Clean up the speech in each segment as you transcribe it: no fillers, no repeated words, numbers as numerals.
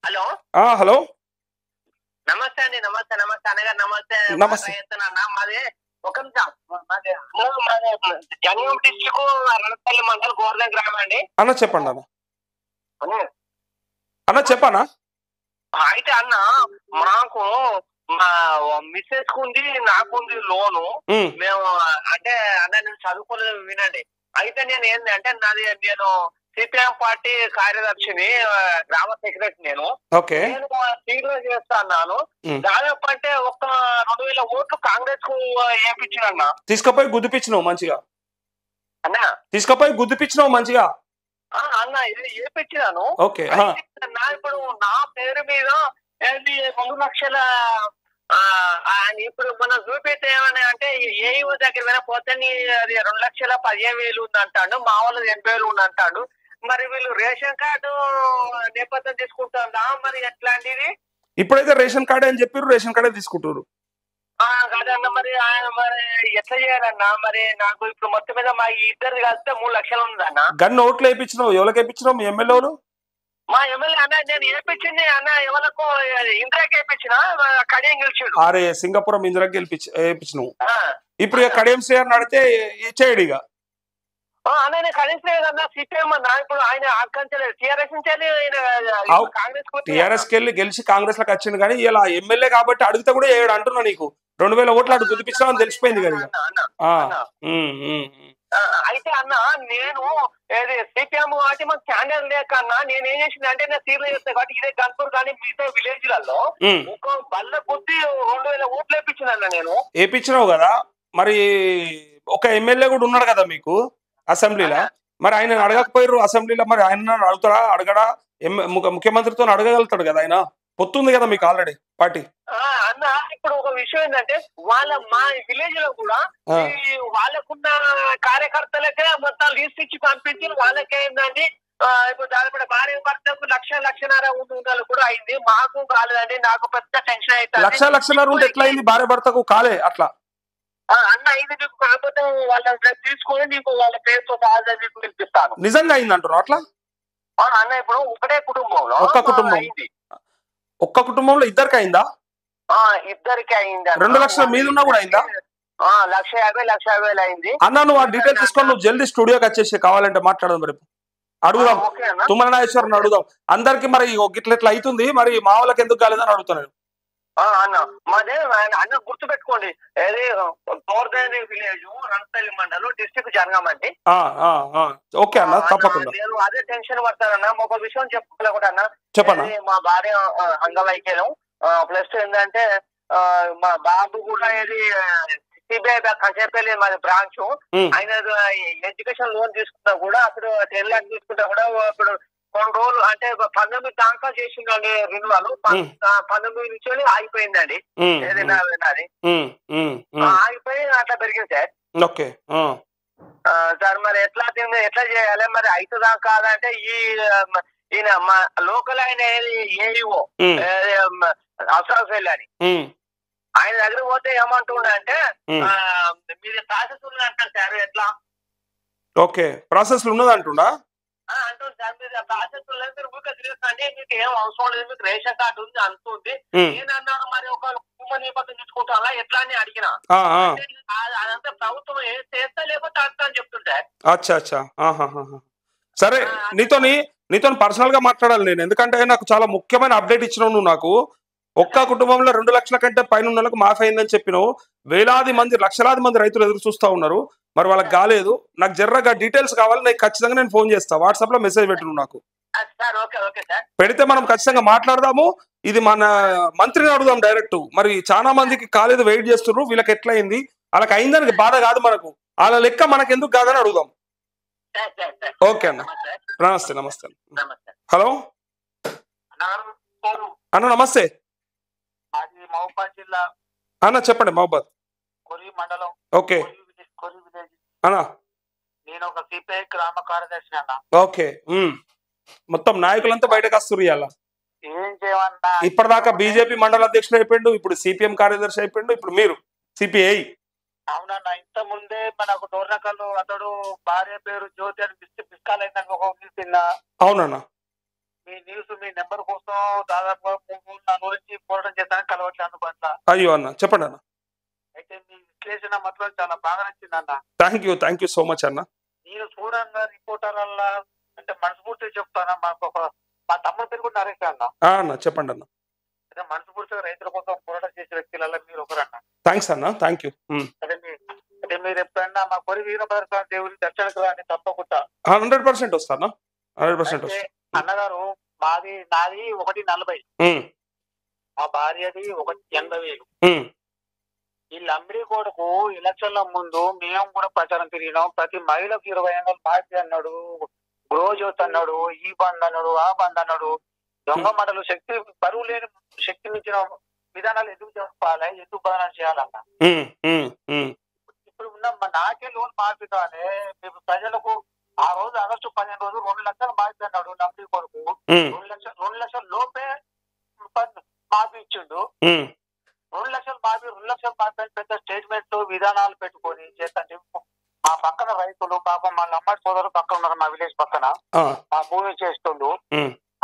Hello hello నమస్తే అండి. నమస్తే నమస్తే అన్నగారు. నమస్తే. నమస్తే. అన్న మాది ఒక నిమిషం. మాది జనగాం డిస్టిక్ రణపల్లి మండలం గోర్ల గ్రామం అండి. అన్న చెప్పండి అన్న చెప్పనా. అయితే అన్న మాకు మా మిస్సెస్ కుంది నాకుంది లోను. మేము అంటే అన్న నేను చదువుకోలేదు వినండి. అయితే నేను ఏంటంటే నేను సిపిఎం పార్టీ కార్యదర్శిని, గ్రామ సెక్రటరీ. నేను సీరియస్ చేస్తా అన్నాను. దాదాపు అంటే ఒక 2000 ఓట్లు కాంగ్రెస్ కు వేయించిన. తీసుకపోయి గుద్దిపించినావు మంచిగా అన్న, తీసుకపోయి గుద్దిపించినావు మంచిగా అన్న. ఇది వేయించినాను. ఇప్పుడు నా పేరు మీద 2 లక్షల ఇప్పుడు మనం చూపిస్తే ఏమన్నా అంటే ఏఈఓ దగ్గర పోతే అది 2,15,000 ఉంది అంటాడు. మా వాళ్ళది 80,000 ఉంది అంటాడు. మరి వీళ్ళు రేషన్ కార్డు నేపథ్యం తీసుకుంటుందా మరి ఎట్లాంటిది? ఇప్పుడైతే రేషన్ కార్డు అని చెప్పారు, రేషన్ కార్డే తీసుకుంటారు కాదన్న. మరి మరి ఎట్లా చేయాలన్నా? మరి నాకు ఇప్పుడు మొత్తం మీద మా ఇద్దరు కలిస్తే 3 లక్షలు ఉందన్న. గన్ ఓట్లు వేయించినావు? ఎవరికి వేయించినావు? మీ ఎమ్మెల్యేలు? మా ఎమ్మెల్యే అన్న నేను వేయించింది అన్న ఎవరికో ఇందిరాకి వేయించిన, కడియం గెలిచాడు. అరే సింగపురం ఇందిరాకి వేయించినావు. ఇప్పుడు కడియం శ్రీగారిని అడిగితే ఇచ్చేయడు ఇక. అన్న నేను కడియం అన్న సిపిఎం అన్న. ఇప్పుడు ఆయన ఆకంచలేదు టీఆర్ఎస్ నుంచి టీఆర్ఎస్ కెళ్ళి గెలిచి కాంగ్రెస్ లకు వచ్చింది. కానీ ఇలా ఎమ్మెల్యే కాబట్టి అడిగితే కూడా ఏడు అంటున్నా. నీకు 2,000 ఓట్లు అటు గుర్తిపించామని తెలిసిపోయింది కదా. అయితే అన్న నేను సిపిఎం కాబట్టి మాకు ఛానల్ లేక అన్న నేను ఏం చేసింది అంటే నేను సీరియల్ చేస్తాను కాబట్టి ఇదే గన్పూర్ కానీ మిగతా విలేజ్ లలో ఒక బల్ల బుద్ధి 2,000 ఓట్లు వేయించిన అన్న. నేను వేయించినావు కదా. మరి ఒక ఎమ్మెల్యే కూడా ఉన్నాడు కదా మీకు అసెంబ్లీలో. మరి ఆయన అడగకపోయారు అసెంబ్లీలో? మరి ఆయన అడుగుతాడా? అడగడా? ముఖ్యమంత్రితో అడగగలుగుతాడు కదా. ఆయన పొత్తుంది కదా మీకు ఆల్రెడీ పార్టీ. అన్న ఇప్పుడు ఒక విషయం ఏంటంటే మా విలేజ్ లో కూడా వాళ్ళకున్న కార్యకర్తలకే మొత్తం లిస్ట్ ఇచ్చి పంపించి వాళ్ళకే ఏంటండి ఇప్పుడు దానిపై భార్య భర్తకు 1,00,00,000 ఉండాలి కూడా అయింది. మాకు కాలేదండి. నాకు పెద్ద టెన్షన్ అయితే 1,00,00,000 ఉంటే ఎట్లా అయింది? భార్య భర్తకు కాలే అట్లా అన్న అయింది. నీకు కాకపోతే వాళ్ళ తీసుకొని నీకు వాళ్ళ పేరుతో మీకు పిలిపిస్తాను. నిజంగా అయింది అంటారు అట్లా? అన్న ఇప్పుడు ఒకటే కుటుంబంలో ఒక్క కుటుంబంలో ఇద్దరికి అయిందా? ఇద్దరికి అయింది. 2 లక్షల మీద ఉన్నా కూడా అయిందా? 1,50,000 అయింది అన్న. నువ్వు ఆ డీటెయిల్స్ తీసుకొని నువ్వు జల్దీ స్టూడియోకి వచ్చేసి కావాలంటే మాట్లాడదాం. రేపు అడుగుదాం, తుమ్మల నాగేశ్వరని అడుగుదాం అందరికి. మరి ఇట్లా ఇట్లా అవుతుంది, మరి మా వాళ్ళకి ఎందుకు కాలేదని అడుగుతాను. అన్న మాదే అన్న గుర్తు పెట్టుకోండి. గోర్దేని విలేజ్ రణపల్లి మండలం డిస్ట్రిక్ట్ జనగాం అండి. ఓకే అన్న, తప్పకుండా. నేను అదే టెన్షన్ పడతానన్నా. ఒక విషయం చెప్పుకోలే కూడా అన్న. చెప్పన్నా. మా భార్య అంగవైకల్యం ప్లస్ ఏంటంటే మా బాబు కూడా ఏది సిబిఐ కంచేపల్లి మాది బ్రాంచ్. ఆయన ఎడ్యుకేషన్ లోన్ తీసుకున్నా కూడా అప్పుడు 10 lakhs తీసుకుంటా కూడా ఇప్పుడు కొన్ని రోజులు అంటే 19 దాకా చేసిందండి రెన్యువల్. 19 నుంచి ఆగిపోయిందండి. ఏదైనా అది ఆగిపోయి అట్లా పెరిగింది సార్. ఓకే సార్ మరి ఎట్లా చేయాలి? మరి అవుతుందా కాదంటే ఈయన మా లోకల్ ఆయన ఏఈఓ అఫ్సర్ వెళ్ళని ఆయన దగ్గర పోతే ఏమంటుండే అంటే మీరు ప్రాసెస్ ఉన్నదంటారు సార్. ఎట్లా? ఓకే ప్రాసెస్ ఉన్నది అంటుండా అంటుంది సార్. మీరు ప్రాసెస్ మీరు ఊరికే తిరుగుతుంటే మీకు ఏం అవసరం లేదు, మీకు రేషన్ కార్డు ఉంది అంటుంది. నేనన్నాను మరి ఒక కుటుంబ నేపథ్యం తీసుకుంటా ఎట్లా అని అడిగిన. అదంతా ప్రభుత్వం చేస్తా లేకపోతే అంతా అని చెప్తుంటే. అచ్చా సరే, నీతో పర్సనల్ గా మాట్లాడాలి నేను. ఎందుకంటే నాకు చాలా ముఖ్యమైన అప్డేట్ ఇచ్చినావు నువ్వు నాకు. ఒక్క కుటుంబంలో 2 లక్షల కంటే పైన ఉన్న వాళ్ళకి మాఫీ అయిందని చెప్పినావు. వేలాది మంది, లక్షలాది మంది రైతులు ఎదురు చూస్తూ ఉన్నారు. మరి వాళ్ళకి కాలేదు. నాకు జర్రగా డీటెయిల్స్ కావాలి. నాకు ఖచ్చితంగా నేను ఫోన్ చేస్తా. వాట్సాప్ లో మెసేజ్ పెట్టు నాకు. పెడితే మనం ఖచ్చితంగా మాట్లాడదాము. ఇది మన మంత్రిని అడుగుదాం డైరెక్ట్. మరి చాలా మందికి కాలేదు, వెయిట్ చేస్తున్నారు. వీళ్ళకి ఎట్లా అయింది? వాళ్ళకి అయిందని బాధ కాదు మనకు, వాళ్ళ లెక్క మనకు ఎందుకు కాదని అడుగుదాం. ఓకే అన్న, నమస్తే. హలో అన్న, నమస్తే అన్న. చెప్పండి. మహబాద్ మండలం. ఓకే అన్న. నేను ఒక సిపిఐ గ్రామ కార్యదర్శి అన్న. ఓకే మొత్తం నాయకులంతా బయటకు వస్తున్నారు ఇవాళ. ఏం చేయమన్నా? ఇప్పటిదాకా బీజేపీ మండల అధ్యక్షుడు అయిపోయిండు, ఇప్పుడు సిపిఎం కార్యదర్శి అయిపోయిండు, ఇప్పుడు మీరు సిపిఐ. అవునన్నా. ఇంత ముందే మనకు డోర్నకల్లు అతడు భార్య పేరు జ్యోతి అని బిస్కాల్ అయిందని ఒక తిన్నా. అవునన్నా. మీ న్యూస్ మీ నెంబర్ కోసం దాదాపుగా 3-4 రోజుల నుంచి పోరాటం చేస్తానని కలవట్లేదు అందుబాటులో. అయ్యో అన్న, చెప్పండి అన్న. అయితే మీ విశ్లేషణ మాత్రం చాలా బాగా నచ్చింది అన్న. థ్యాంక్ యూ సో మచ్ అన్న. నేను చూడంగా రిపోర్టర్ వల్ల అంటే మనస్ఫూర్తిగా చెప్తానా, మా తమ్ముడు పేరు కూడా నరేష్ అన్న. అన్న చెప్పండి అన్న. అదే మనస్ఫూర్తిగా రైతుల కోసం పోరాటం చేసే వ్యక్తులలో మీరు ఒకరన్న. థ్యాంక్స్ అన్న, థ్యాంక్ యూ. అదే మీరు ఎప్పుడన్నా మా కొరి వీరభద్ర దేవుని దర్శనకు రాని తప్పకుండా 100% వస్తాను, 100% అయితే వస్తాను. అన్నగారు నాది 140, మా భార్యది 180,000. వీళ్ళ అమ్మిడి కొడుకు ఎలక్షన్ల ముందు మేము కూడా ప్రచారం తిరిగినాం. ప్రతి మహిళకు 20,000 బాధ్యత అన్నాడు, గ్రోజ్యోత్ అన్నాడు, ఈ బంద్ అన్నాడు, ఆ బంద్ అన్నాడు. దొంగ మాటలు శక్తి బరువు లేని శక్తి మించిన విధానాలు ఎందుకు చెప్పాలి, ఎందుకు బదనం చేయాలన్న. ఇప్పుడు ఉన్న నాకే లోన్ మాఫీ కానీ మేము ప్రజలకు ఆ రోజు ఆగస్టు 15 రోజు 2 లక్షలు మాఫీ అన్నాడు నమ్మి కొడుకు. 2 లక్షల లోపే మాఫీ ఇచ్చిండు. 2 లక్షలు మాఫీ అని పెద్ద స్టేట్మెంట్ విధానాలు పెట్టుకొని చేస్తంటే మా పక్కన రైతులు పాపం వాళ్ళ అమ్మాయి సోదరులు పక్కన ఉన్నారు, మా విలేజ్ పక్కన మా భూమి చేస్తుండు.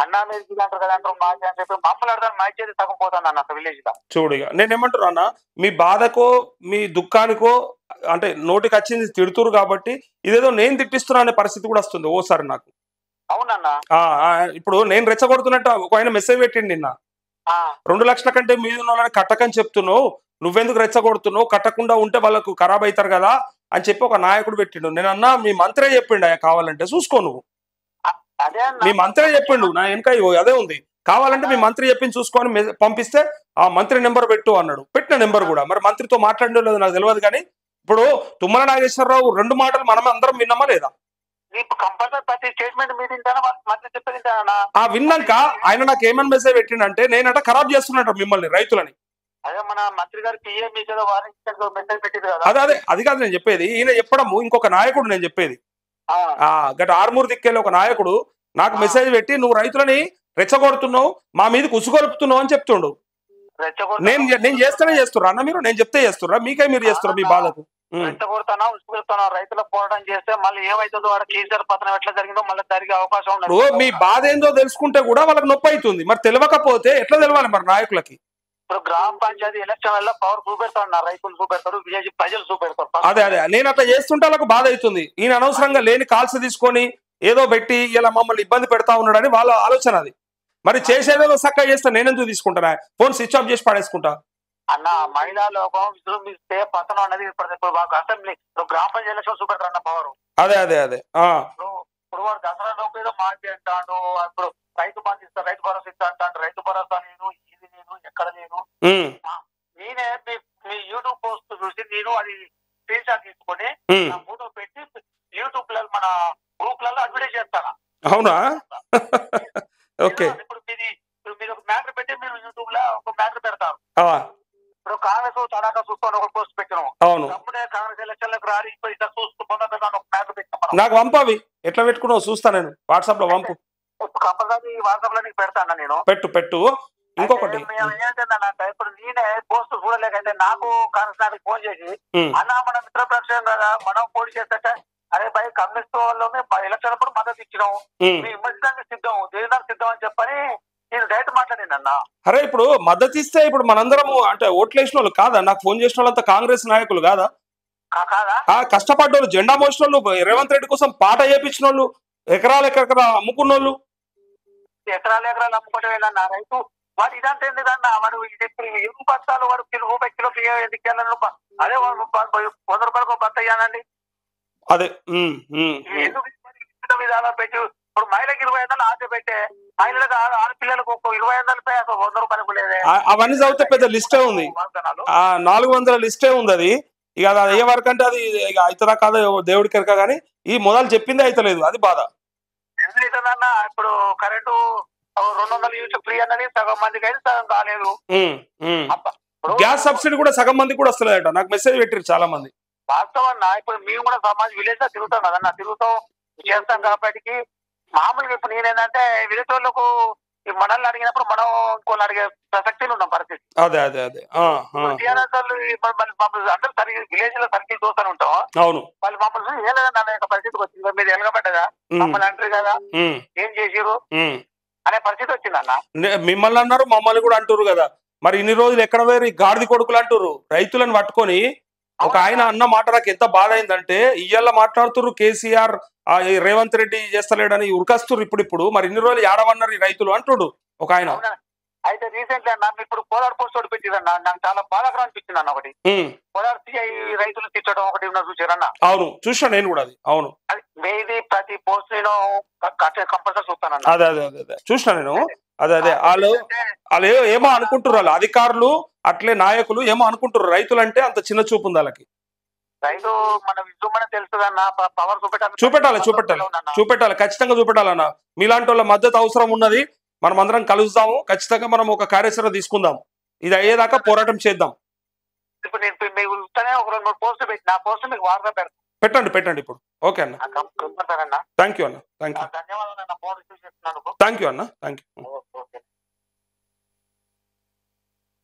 అన్నా మీరు అంటారు కదా అంటారు మాకు అని చెప్పి మమ్మల్ని అడగాలి, మా చేతి సగం పోతాను అన్న విలేజ్ లో. చూడిగా నేనేమంటారు అన్న, మీ బాధకో మీ దుఃఖానికో అంటే నోటికి వచ్చింది తిడుతురు కాబట్టి ఇదేదో నేను తిట్టిస్తున్నా అనే పరిస్థితి కూడా వస్తుంది ఓసారి నాకు. అవునన్నా. ఇప్పుడు నేను రెచ్చగొడుతున్నట్టు ఒక ఆయన మెసేజ్ పెట్టిండి నిన్న, 2 లక్షల కంటే మీద ఉన్న వాళ్ళని కట్టకని చెప్తున్నావు, నువ్వెందుకు రెచ్చగొడుతున్నావు, కట్టకుండా ఉంటే వాళ్ళకు ఖరాబ్ అవుతారు కదా అని చెప్పి ఒక నాయకుడు పెట్టిండు. నేను అన్నా మీ మంత్రే చెప్పిండు అయ్యా, కావాలంటే చూసుకో నువ్వు, మీ మంత్రే చెప్పిండు, నా వెనక అదే ఉంది, కావాలంటే మీ మంత్రి చెప్పింది చూసుకొని పంపిస్తే ఆ మంత్రి నెంబర్ పెట్టు అన్నాడు. పెట్టిన నెంబర్ కూడా మరి మంత్రితో మాట్లాడడం లేదు నాకు తెలియదు. కానీ ఇప్పుడు తుమ్మల నాగేశ్వరరావు 2 మాటలు మనం అందరం విన్నామా లేదా? విన్నాక ఆయన నాకు ఏమని మెసేజ్ పెట్టిండంటే నేనట ఖరాబ్ చేస్తున్నట్టు మిమ్మల్ని రైతులని. అదే అది కాదు నేను చెప్పేది, ఈయన చెప్పడము ఇంకొక నాయకుడు నేను చెప్పేది. గత ఆర్మూరు దిక్కేళ్ళి ఒక నాయకుడు నాకు మెసేజ్ పెట్టి నువ్వు రైతులని రెచ్చగొడుతున్నావు, మా మీదకి ఉసుగొలుపుతున్నావు అని చెప్తుండు. నేను చేస్తూనే చేస్తుర్రా అన్న, మీరు నేను చెప్తే చేస్తుర్రా, మీకే మీరు చేస్తుర్రా మీ బాధకు. రైతుల పోరాటం చేస్తే మళ్ళీ ఏమైతుందో వాడికి ఈసారి పతనం ఎట్లా జరిగిందో మళ్ళీ జరిగే అవకాశం ఉండదు. మీ బాధ ఏందో తెలుసుకుంటే కూడా వాళ్ళకి నొప్పి అవుతుంది, మరి తెలియకపోతే ఎట్లా తెలవాలి మరి నాయకులకి? ఇప్పుడు గ్రామ పంచాయతీ ఎలక్షన్ వల్ల పవర్ చూపెడతారు, రైతులు చూపెడతారు, విలేజ్ ప్రజలు చూపెడతారు. అదే నేను అట్లా చేస్తుంటే వాళ్ళకు బాధ అవుతుంది. ఈయన అనవసరంగా లేని కాల్స్ తీసుకొని ఏదో పెట్టి ఇలా మమ్మల్ని ఇబ్బంది పెడతా ఉన్నాడని వాళ్ళ ఆలోచన. అది మరి చేసేదేదో చక్కగా చేస్తే నేనెందుకు తీసుకుంటానా, ఫోన్ స్విచ్ ఆఫ్ చేసి పడేసుకుంటా అన్న. మహిళా లోకం విజృంభిస్తే పతనం అనేది ఇప్పుడు అసెంబ్లీ గ్రామ పంచాయతీ ఎలక్షన్ చూపెడతారు అన్న పవర్. అదే ఇప్పుడు వాడు దసరా లోపు ఏదో మార్చి అంటాడు, ఇప్పుడు రైతు బంధు ఇస్తా, రైతు భరోసా ఇస్తా అంటాడు. రైతు భరోసా నేను ఇది నేను ఎక్కడ నేనే మీ యూట్యూబ్ పోస్ట్ చూసి నేను అది స్క్రీన్ షాట్ తీసుకొని ఫోటో పెట్టి యూట్యూబ్ లో మన గ్రూప్ లలో అడ్వర్టైజ్ చేస్తాను. అవునా? ఓకే. ఇప్పుడు మీరు ఒక మ్యాటర్ పెట్టి మీరు యూట్యూబ్ లో ఒక మ్యాటర్ పెడతారు. ఇప్పుడు కాంగ్రెస్ తడాకా చూసుకొని ఒక పోస్ట్ పెట్టినాం. అవును, అప్పుడే కాంగ్రెస్ ఎలక్షన్లకు రారి ఇట్లా చూసుకున్నా ఒక మ్యాటర్ పెట్టినాం. నాకు పంపవి ఎట్లా పెట్టుకున్నావు చూస్తా, నేను వాట్సాప్ లో పంపు. కంపల్సరీ వాట్సాప్ లో నీకు పెడతాను నేను. పెట్టు. ఇంకొకటి ఏంటంటే ఇప్పుడు నేనే పోస్ట్ చూడలేకైతే నాకు కాంగ్రెస్ నాయకులు ఫోన్ చేసి అన్నా మన మిత్రపక్షం కదా మనం పోటీ చేస్తే అరే భయ కమ్యూనిస్ట్ వాళ్ళమే ఎలక్షన్ అప్పుడు మద్దతు ఇచ్చినాం, మీ విమర్శించడానికి సిద్ధం, దేనికి సిద్ధం అని చెప్పని నేను డైరెక్ట్ మాట్లాడింది అన్న. అరే ఇప్పుడు మద్దతు ఇస్తే ఇప్పుడు మనందరము అంటే ఓట్లు వేసిన వాళ్ళు కాదా? నాకు ఫోన్ చేసిన వాళ్ళంతా కాంగ్రెస్ నాయకులు కాదా? కష్టపడ్డోళ్ళు, జెండా మోసిన వాళ్ళు, రేవంత్ రెడ్డి కోసం పాట చేయించిన వాళ్ళు, ఎకరాలు అమ్ముకున్న వాళ్ళు. ఎకరాలు అమ్ముకోవటమేనన్నా రైతు వాడు ఇదంతా ఎందుకన్నా వాడు ఎరువు బస్తాలు వాడు రూపాయి కిలో అదే 100 రూపాయలకు బత్త అయ్యానండి. అదే ఎందుకు విధానం పెట్టి ఇప్పుడు మహిళకి 20,000 ఆశ పెట్టే మహిళలకు ఆడపిల్లలకు 20,000 అసలు 100 రూపాయలకు లేదే. అవన్నీ చదివితే పెద్ద లిస్టే ఉంది, 400 లిస్టే ఉంది. అది ఇక అది అయ్యే వరకు అంటే అది ఇక అవుతుందా కాదా దేవుడికి ఎరక, కానీ ఈ మొదలు చెప్పింది అయితలేదు, అది బాధ. ఎందుకన్నా ఇప్పుడు కరెంటు 200 యూనిట్ ఫ్రీ అన్నది సగం మందికి అయితే సగం కాలేదు. గ్యాస్ సబ్సిడీ కూడా సగం మందికి కూడా వస్తలేదట, నాకు మెసేజ్ పెట్టారు చాలా మంది. వాస్తవన్నా ఇప్పుడు మేము కూడా సమాజ్ విలేజ్ లో తిరుగుతాం కదన్నా, తిరుగుతాం చేస్తాం కాబట్టి మామూలుగా ఇప్పుడు నేనేంటంటే విలేజ్ వాళ్ళకు మనల్ని అడిగినప్పుడు మనం ఇంకోళ్ళు అడిగే ప్రసక్తిలో ఉన్నాం పరిస్థితి. అదే టీఆర్ఎస్ వాళ్ళు అందరూ సరిగ్గా విలేజ్ లో సర్కిల్ చూస్తూనే ఉంటాం. అవును, వాళ్ళు మమ్మల్ని ఏ లేదన్న పరిస్థితికి వచ్చింది, మీరు ఎలగబడ్డదా మమ్మల్ని అంటారు కదా, ఏం చేసిరు అనే పరిస్థితి వచ్చిందన్న. మిమ్మల్ని అన్నారు, మమ్మల్ని కూడా అంటారు కదా. మరి ఇన్ని రోజులు ఎక్కడ వేరు ఈ గాడిది కొడుకులు అంటారు రైతులను పట్టుకొని. ఒక ఆయన అన్న మాట నాకు ఎంత బాధ అయిందంటే, ఇయ్యాల మాట్లాడుతున్నారు కేసీఆర్ ఈ రేవంత్ రెడ్డి చేస్తలేడని ఉరికస్తున్నారు ఇప్పుడు. మరి ఇన్ని రోజులు ఏడవన్నారు ఈ రైతులు అంటుడు ఒక ఆయన. అయితే రీసెంట్లీ అన్న ఇప్పుడు కోదాడు పోస్ట్ ఒకటి పెట్టిరన్న, నాకు చాలా బాధాకరం అనిపించింది అన్న. ఒకటి కోదాడు సిఐ రైతులు తిట్టడం ఒకటి ఉన్న చూసారన్న. అవును చూసా నేను కూడా అది. అవును అది మేది ప్రతి పోస్ట్ నేను కంపల్సరీ చూస్తానన్న. అదే అదే అదే అదే చూసినా నేను. అదే అదే వాళ్ళు ఏమో అనుకుంటారు, వాళ్ళు అధికారులు అట్లే నాయకులు ఏమో అనుకుంటారు రైతులు అంటే అంత చిన్న చూపు ఉంది వాళ్ళకి. రైతు మన విజృంభణ తెలుస్తుందన్న, పవర్ చూపెట్టాలి ఖచ్చితంగా చూపెట్టాలన్న. మీలాంటి వాళ్ళ మద్దతు అవసరం ఉన్నది. మనం అందరం కలుస్తాము, ఖచ్చితంగా మనం ఒక కార్యాచరణ తీసుకుందాం. ఇది అయ్యేదాకా పోరాటం చేద్దాం. ఇప్పుడు నేను మీకు ఒక 2-3 పోస్టులు పెట్టిన, ఆ పోస్ట్ మీకు వాట్సాప్ పెట్టండి ఇప్పుడు. ఓకే అన్న, థ్యాంక్ యూ అన్న, థ్యాంక్ యూ. ధన్యవాదాలు అన్న, ఫోన్ రిసీవ్ చేస్తున్నాను. థ్యాంక్ యూ అన్న, థ్యాంక్ యూ.